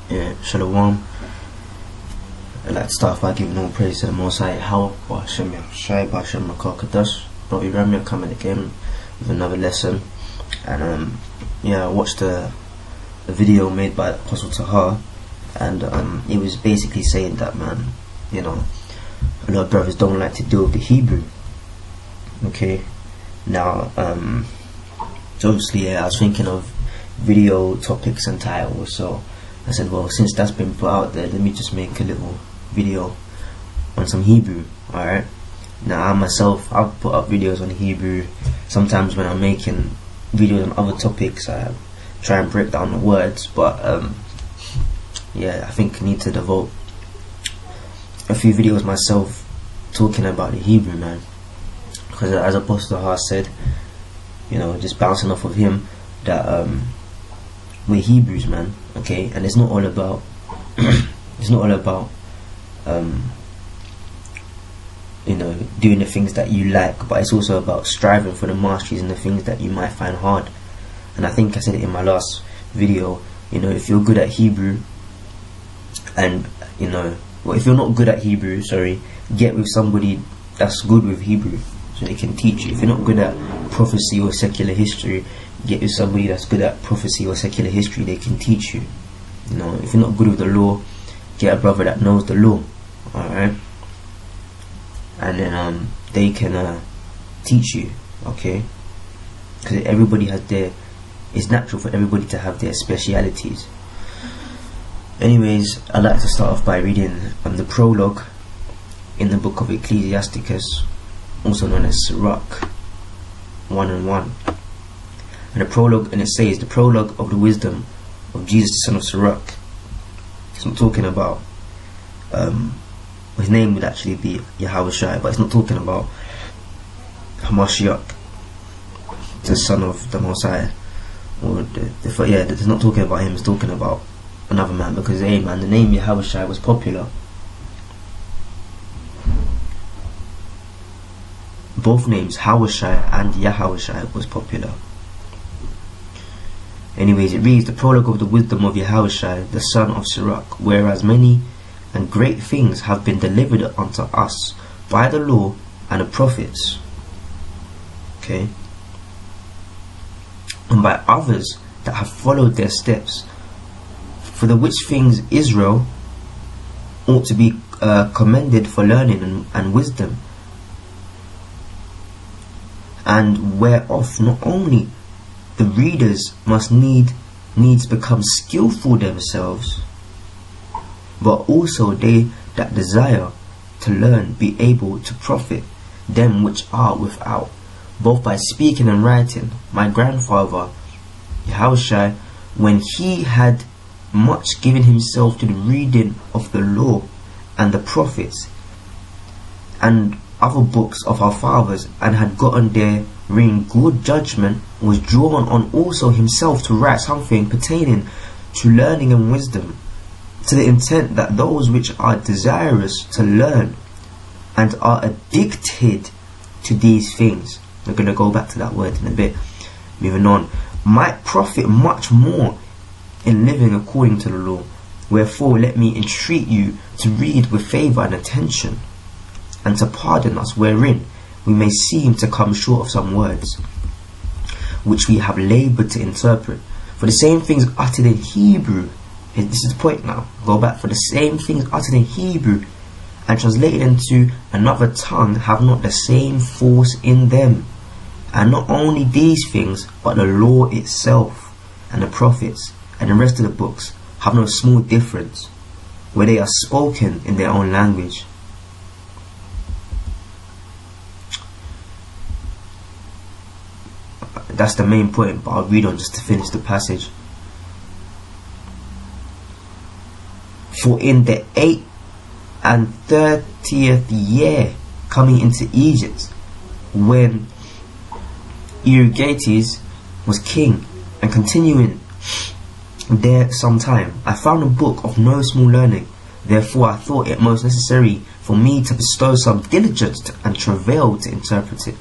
Yeah, Shalom. I'd like to start by giving all praise to the Most High. How Hashem Yahshai B'Hashem Makar Bro Iram coming again with another lesson. And I watched a video made by Apostle Tahar, and he was basically saying that, man, you know, a lot of brothers don't like to deal with the Hebrew. Okay, now so obviously I was thinking of video topics and titles, so I said, well, since that's been put out there, let me just make a little video on some Hebrew. Alright, now I myself, I'll put up videos on Hebrew. Sometimes when I'm making videos on other topics, I try and break down the words, but I think I need to devote a few videos myself talking about the Hebrew, man, because as Apostle Tahar said, you know, just bouncing off of him, that we're Hebrews, man. Okay, and it's not all about you know, doing the things that you like, but it's also about striving for the masteries and the things that you might find hard. And I think I said it in my last video, you know, if you're good at Hebrew, and you know, well, if you're not good at Hebrew, get with somebody that's good with Hebrew so they can teach you. If you're not good at prophecy or secular history, get with somebody that's good at prophecy or secular history, they can teach you. You know, if you're not good with the law, get a brother that knows the law. Alright, and then they can teach you. Okay, because everybody has it's natural for everybody to have their specialities. Anyways, I'd like to start off by reading the prologue in the book of Ecclesiasticus, also known as Sirach 1 and 1. And the prologue, and it says, the prologue of the wisdom of Jesus, the son of Sirach. It's not talking about his name would actually be Yahushai, but it's not talking about Hamashiach, the son of the Messiah, or it's not talking about him. It's talking about another man, because hey, man, the name Yahushai was popular. Both names, Hahushai and Yahushai, was popular. Anyways, it reads, the prologue of the wisdom of Yahushai, the son of Sirach, whereas many and great things have been delivered unto us by the law and the prophets, okay, and by others that have followed their steps, for the which things Israel ought to be commended for learning and wisdom, and whereof not only the readers must needs become skillful themselves, but also they that desire to learn be able to profit them which are without, both by speaking and writing. My grandfather Yahushai, when he had much given himself to the reading of the law and the prophets and other books of our fathers, and had gotten therein good judgment, was drawn on also himself to write something pertaining to learning and wisdom, to the intent that those which are desirous to learn and are addicted to these things, we're going to go back to that word in a bit, moving on, might profit much more in living according to the law. Wherefore let me entreat you to read with favour and attention, and to pardon us wherein we may seem to come short of some words which we have laboured to interpret. For the same things uttered in Hebrew, this is the point now, go back, for the same things uttered in Hebrew and translated into another tongue have not the same force in them. And not only these things, but the law itself and the prophets and the rest of the books have no small difference, where they are spoken in their own language. That's the main point, but I'll read on just to finish the passage. For in the 38th year, coming into Egypt, when Euergetes was king, and continuing there some time, I found a book of no small learning. Therefore I thought it most necessary for me to bestow some diligence and travail to interpret it,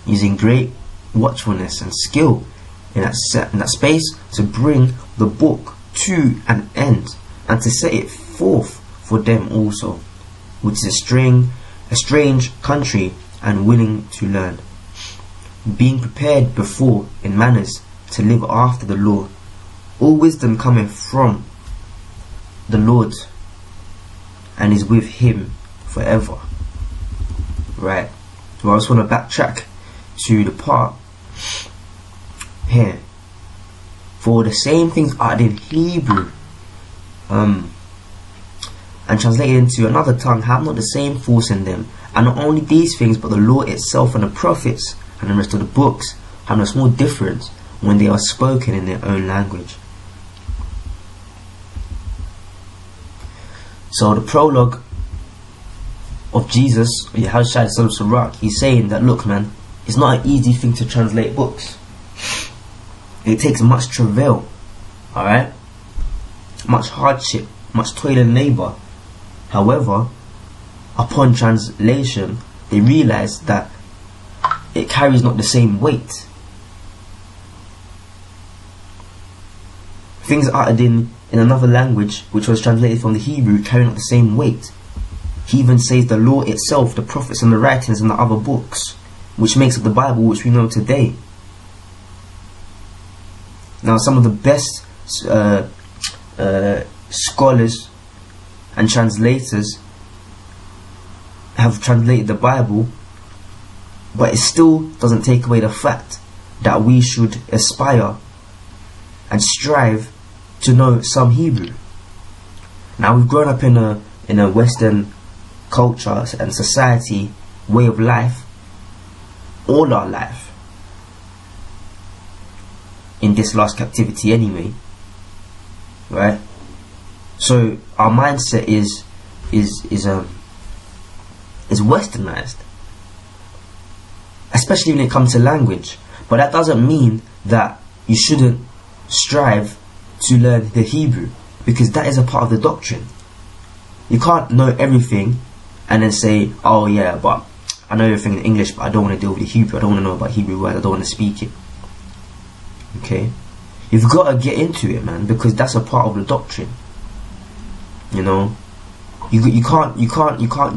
using great watchfulness and skill in that space, to bring the book to an end, and to set it forth for them also, which is a strange country, and willing to learn, being prepared before in manners to live after the law. All wisdom cometh from the Lord, and is with him forever. Right. Well, I just want to backtrack to the part here. For the same things are in Hebrew, and translated into another tongue, have not the same force in them. And not only these things, but the law itself and the prophets and the rest of the books have a small difference when they are spoken in their own language. So the prologue of Jesus, Yahushua Sirach, he's saying that, look man, it's not an easy thing to translate books. It takes much travail, alright, much hardship, much toil and labour. However, upon translation, they realize that it carries not the same weight. Things uttered in another language, which was translated from the Hebrew, carry not the same weight. He even says the law itself, the prophets and the writings and the other books, which makes up the Bible which we know today. Now, some of the best scholars and translators have translated the Bible, but it still doesn't take away the fact that we should aspire and strive to know some Hebrew. Now, we've grown up in a Western culture and society, way of life, all our life, in this last captivity anyway, right? So our mindset is westernized, especially when it comes to language. But that doesn't mean that you shouldn't strive to learn the Hebrew, because that is a part of the doctrine. You can't know everything and then say, oh yeah, but I know everything in English, but I don't want to deal with the Hebrew. I don't want to know about Hebrew words. I don't want to speak it. Okay, you've got to get into it, man, because that's a part of the doctrine. You know, you can't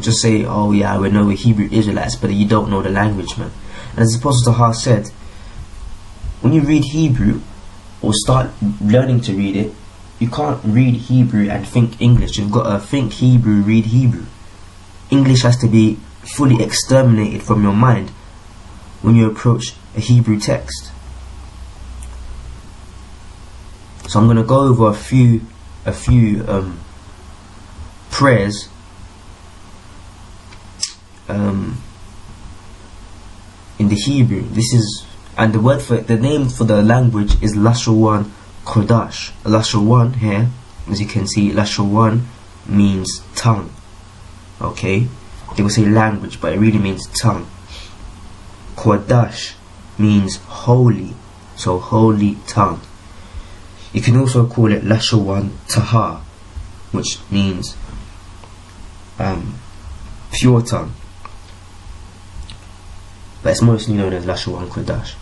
just say, oh yeah, we know we're Hebrew Israelites, but you don't know the language, man. And as Apostle Tahar said, when you read Hebrew or start learning to read it, you can't read Hebrew and think English. You've got to think Hebrew, read Hebrew. English has to be fully exterminated from your mind when you approach a Hebrew text. So I'm going to go over a few prayers in the Hebrew. This is, and the name for the language is Lashawan Kodash. Lashawan here, as you can see, Lashawan means tongue. Okay, they will say language, but it really means tongue. Kodash means holy, so holy tongue. You can also call it Lashawan Tahar, which means pure tongue, but it's mostly known as Lashawan Kodash.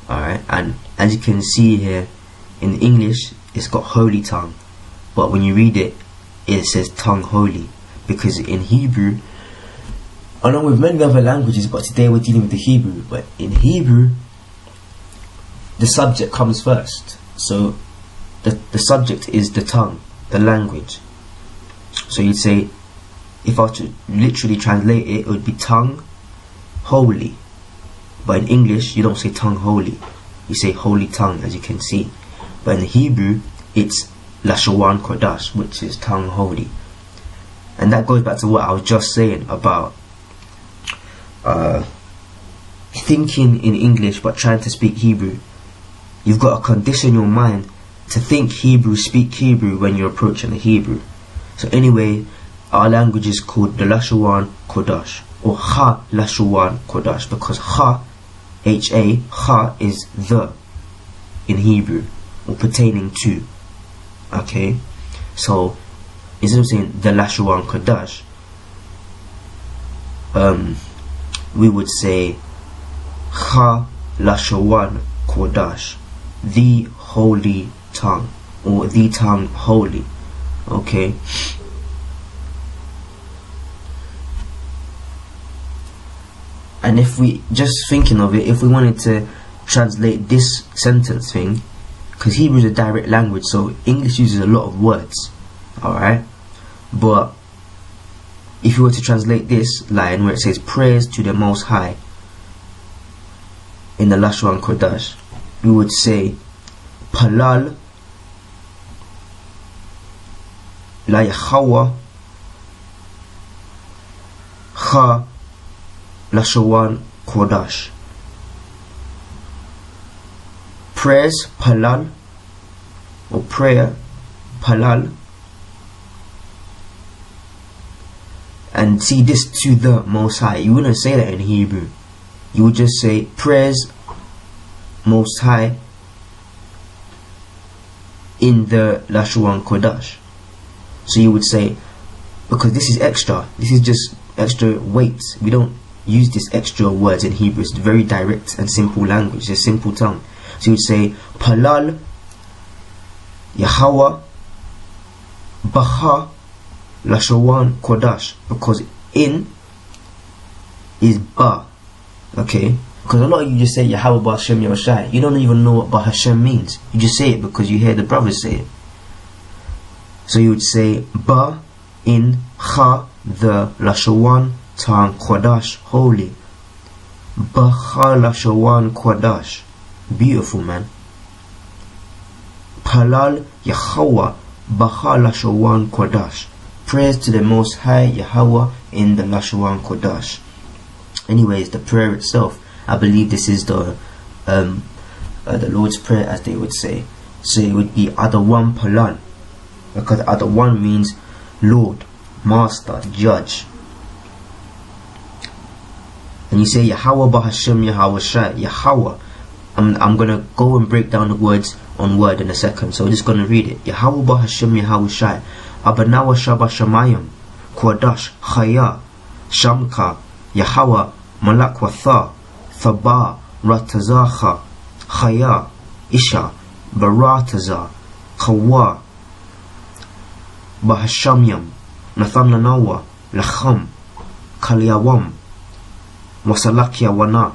Alright, and as you can see here, in English it's got holy tongue, but when you read it, it says tongue holy, because in Hebrew, along with many other languages, but today we're dealing with the Hebrew, but in Hebrew, the subject comes first. So the subject is the tongue, the language. So you'd say, if I were to literally translate it, it would be tongue holy. But in English, you don't say tongue holy, you say holy tongue, as you can see. But in the Hebrew, it's Lashawan Kodash, which is tongue holy. And that goes back to what I was just saying about thinking in English but trying to speak Hebrew. You've got to condition your mind to think Hebrew, speak Hebrew when you're approaching the Hebrew. So anyway, our language is called the Lashawan Kodash, or Ha Lashawan Kodash, because Ha, H-A, Ha is the in Hebrew, or pertaining to. Okay, so instead of saying the Lashawan Kodash, we would say Ha Lashawan Kodash, the holy tongue. or the tongue holy. Okay. And if we just thinking of it, if we wanted to translate this sentence thing, because Hebrew is a direct language, so English uses a lot of words, alright? But if you were to translate this line where it says prayers to the Most High in the Lashon Kodash, we would say Palal La Yahweh Ha Lashon Kodash. Prayers Palal, or prayer Palal. And see, this to the Most High. You wouldn't say that in Hebrew. You would just say prayers Most High in the Lashon Kodash. So you would say, because this is extra, this is just extra weight. We don't use this extra words in Hebrew. It's very direct and simple language. It's a simple tongue. So you would say Palal Yahweh Baha Lashon Kodash, because in is ba. Okay, because a lot of you just say Yahweh Ba Hashem Yahushai. You don't even know what Ba Hashem means. You just say it because you hear the brothers say it. So you would say Ba in Ha the Lashon tongue Kodash holy. Ba Ha Lashon Kodash. Beautiful, man. Palal Yahweh Baha Lashon Kodash. Prayers to the Most High Yahweh in the Lashon Kodash. Anyways, the prayer itself, I believe this is the Lord's Prayer, as they would say. So it would be Adawan Palal, because Adawan means Lord, Master, Judge. And you say Yahweh Bahashem Yahweh Shai, Yahweh. I'm gonna go and break down the words on word in a second, so I'm just gonna read it. Yahweh Bahashem Yahweh Shai. Abanawa Shaba Shamayim Kodash Chaya Shamka Yahweh Malak Watha Thaba Ratazacha Chaya Isha Barataza Kawa Bahashamyam Nathamnanawa Lacham Kalyawam Wasalakya Wana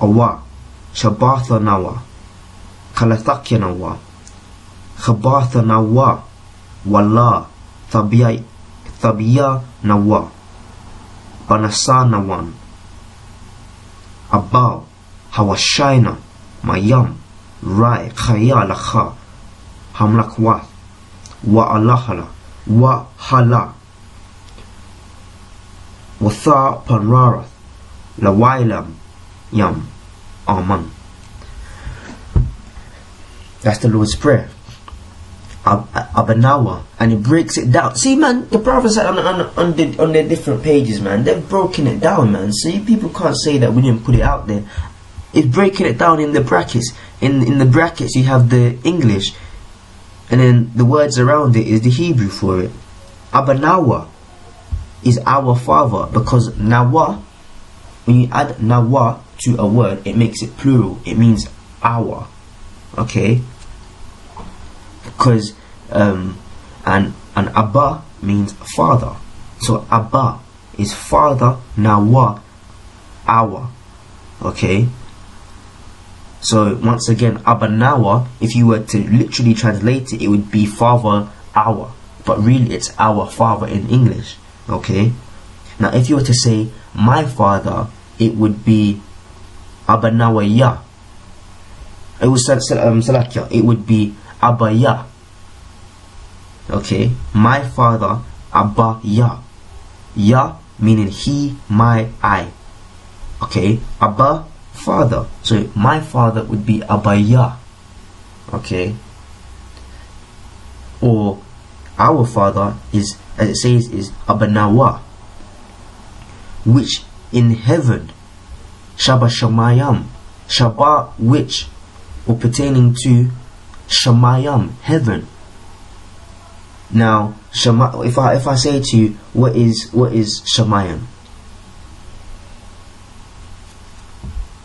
Awa Shabatha Nawa Kalathakya Nawa Khabatha Nawa Wallah Thabiya Nawa Banasa Nawan Abaw Hawashaina Mayam Rai Khaya Lakha Hamlakwath Wa Allahala Wa Hala Watha Panrarath Lawailam Yam Aman. That's the Lord's Prayer. Abanawa, and it breaks it down. See, man, the brothers on their different pages, man, they've broken it down, man. So you people can't say that we didn't put it out there. It's breaking it down in the brackets. In the brackets you have the English, and then the words around it is the Hebrew for it. Abanawa is our Father, because Nawa, when you add Nawa to a word, it makes it plural. It means our. Okay. Because and Abba means father, so Abba is father, Nawa our. Okay, so once again, Abba Nawa, if you were to literally translate it, it would be father our, but really it's our Father in English. Okay, now if you were to say my father, it would be Abba Nawa ya. It was Salakia, it would be Abba ya. Okay, my father, Abba ya. Ya meaning he, my, I. Okay, Abba, father. So my father would be Abba ya. Okay, or our father is, as it says, is Abba Nawa, which in heaven, Shaba Shamayam, Shaba which, or pertaining to Shamayam, heaven. Now, Shama, if I say to you, what is Shamayam?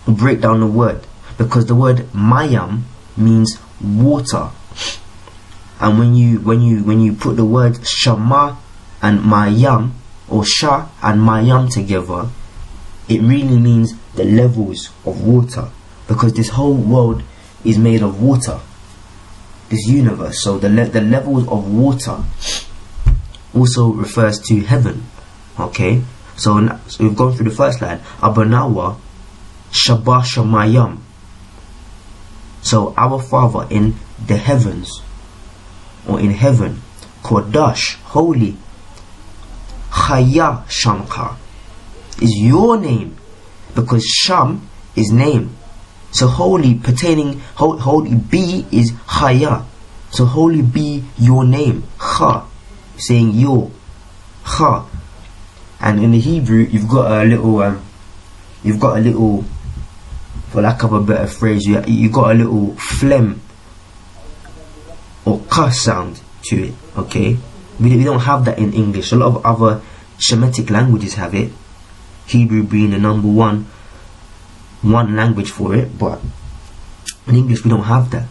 Break down the word, because the word Mayam means water. And when you put the word Shama and Mayam, or Sha and Mayam together, it really means the levels of water, because this whole world is made of water, this universe. So the levels of water also refers to heaven. Okay, so we've gone through the first line, Abanawa Shabba Shamayam. So our Father in the heavens, or in heaven, Kodash, holy, Chaya Shamka, is your name, because Sham is name. So holy pertaining, holy be is Chaya. So holy be your name, Cha, saying your, Cha. And in the Hebrew, you've got a little, for lack of a better phrase, you got a little phlegm or ka sound to it. Okay, we don't have that in English. A lot of other Shemitic languages have it, Hebrew being the number one language for it, but in English we don't have that.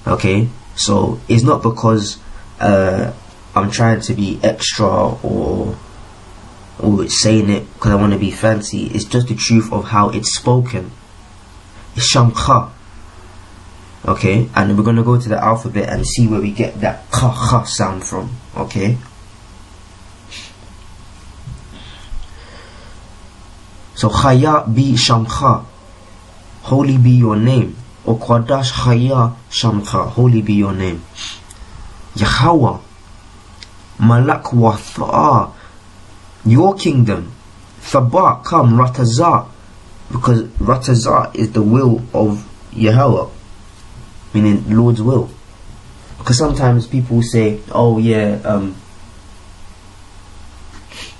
Okay, so it's not because I'm trying to be extra or saying it because I want to be fancy. It's just the truth of how it's spoken. It's Shamcha. Okay, and we're going to go to the alphabet and see where we get that ka sound from. Okay, so Chaya be Shamcha, holy be your name. Or Qadash Chaya Shamcha, holy be your name. Yahweh Malak wa Tha'a, your kingdom. Thaba, come. Ratazah, because Ratazah is the will of Yahweh, meaning Lord's will. Because sometimes people say, oh yeah,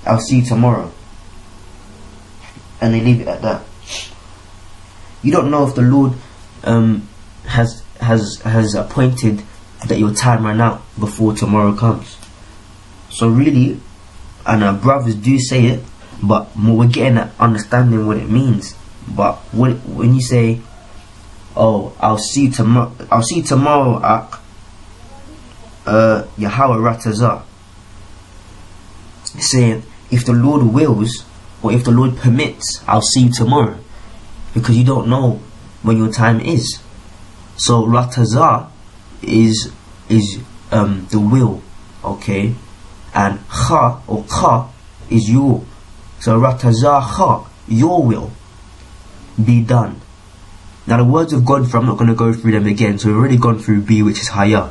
I'll see you tomorrow, and they leave it at that. You don't know if the Lord has appointed that your time ran out before tomorrow comes. So really, and our brothers do say it, but we're getting at understanding what it means. But when you say, oh, I'll see you tomorrow at Yahweh Ratazah, saying if the Lord wills, or if the Lord permits, I'll see you tomorrow, because you don't know when your time is. So Ratazah is the will, okay, and Cha or Ka is your. So Ratazah Cha, your will be done. Now the words of God, I'm not going to go through them again. So we've already gone through B, which is Haya.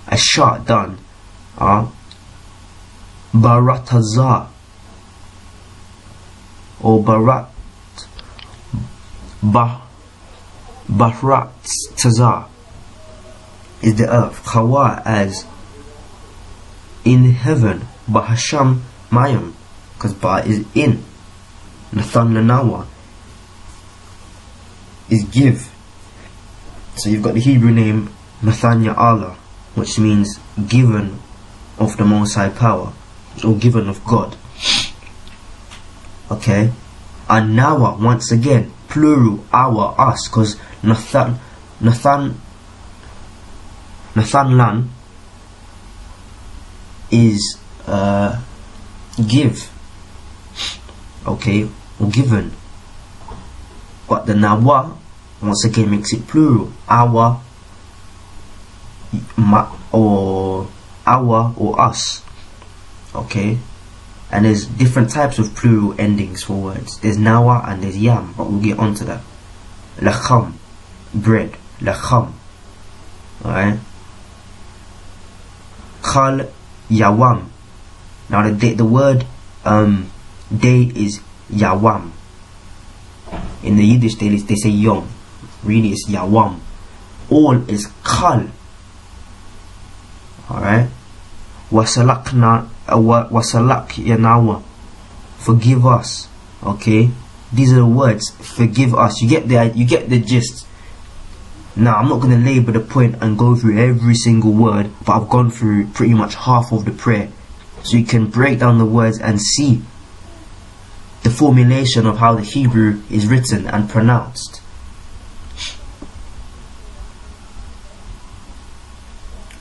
A shot done. Baratazah or Bahrat is the earth. Hawa as in heaven. Bahasham Mayam, because Ba is in. Nathan Lanawa is give. So you've got the Hebrew name Nathanya Allah, which means given of the Most High Power, or given of God. Okay, and Nawa, once again, plural, our, us, because Nathanlan is give, okay, or given. But the Nawa once again makes it plural, our, or us. Okay, and there's different types of plural endings for words. There's Nawa and there's Yam, but we'll get onto that. Lacham, bread, Lacham. Alright, Khal Yawam. Now the word day is Yawam. In the Yiddish they say Yom. Really it's Yawam. All is Khal. Alright, Wasalak Yanawa, forgive us. Okay, these are the words, forgive us. You get the gist. Now I'm not going to labour the point and go through every single word, but I've gone through pretty much half of the prayer, so you can break down the words and see the formulation of how the Hebrew is written and pronounced.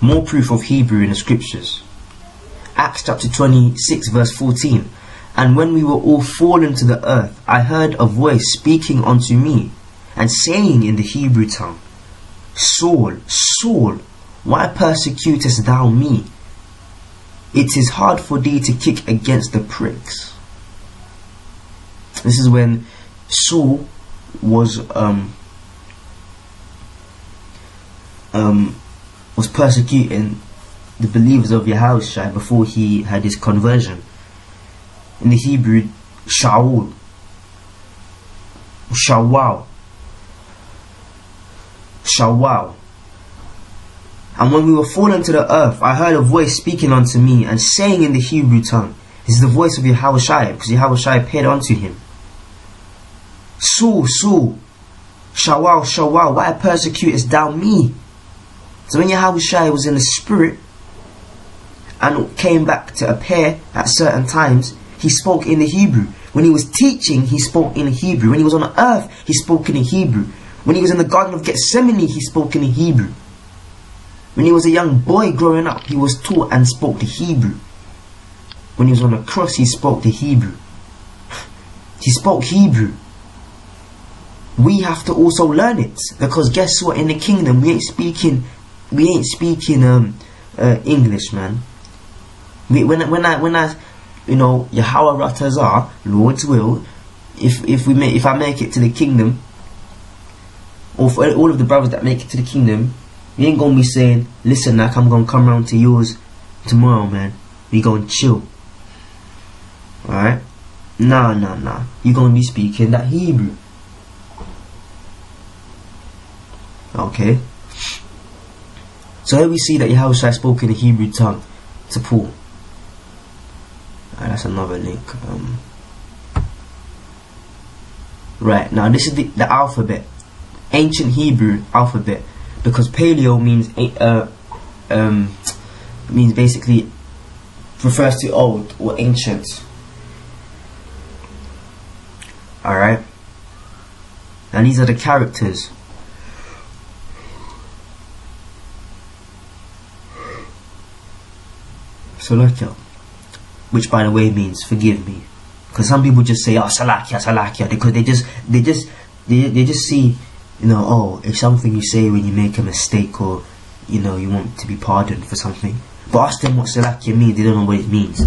More proof of Hebrew in the scriptures. Acts chapter 26 verse 14. And when we were all fallen to the earth, I heard a voice speaking unto me, and saying in the Hebrew tongue, Saul, Saul, why persecutest thou me? It is hard for thee to kick against the pricks. This is when Saul was persecuting the believers of Yahushua before he had his conversion. In the Hebrew, Shaul, Shawal. And when we were fallen to the earth, I heard a voice speaking unto me, and saying in the Hebrew tongue, this is the voice of Yahushua, because Yahushua appeared unto him, Saul, Saul, Shawal, Shawal, why persecutest thou me? So when Yahushua was in the spirit and came back to appear at certain times, he spoke in the Hebrew. When he was teaching, he spoke in Hebrew. When he was on the earth, he spoke in Hebrew. When he was in the Garden of Gethsemane, he spoke in Hebrew. When he was a young boy growing up, he was taught and spoke the Hebrew. When he was on the cross, he spoke the Hebrew. He spoke Hebrew. We have to also learn it, because guess what? In the kingdom, we ain't speaking English, man. When I you know, Yahweh Ratazar, Lord's will, if I make it to the kingdom, or for all of the brothers that make it to the kingdom, we ain't gonna be saying, listen, like I'm gonna come round to yours tomorrow, man. We gonna chill. Alright? Nah. You gonna be speaking that Hebrew. Okay? So here we see that Yahushua spoke in the Hebrew tongue to Paul. That's another link. Right, now this is the alphabet. Ancient Hebrew alphabet. Because paleo means basically refers to old or ancient. Alright. Now these are the characters. Salakia, which by the way means forgive me, because some people just say, oh, Salakia, because they just see, you know, oh, it's something you say when you make a mistake, or you know, you want to be pardoned for something. But ask them what Salakia means, they don't know what it means.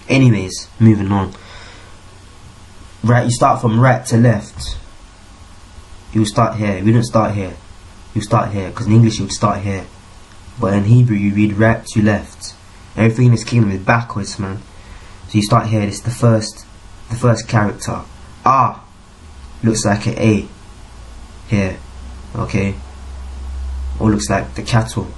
Anyways, moving on. Right, you start from right to left. You start here. We don't start here. You start here, because in English you would start here, but in Hebrew you read right to left. Everything in this kingdom is backwards, man. So you start here. This is the first character. Ah, looks like an A here. Okay, or looks like the cattle.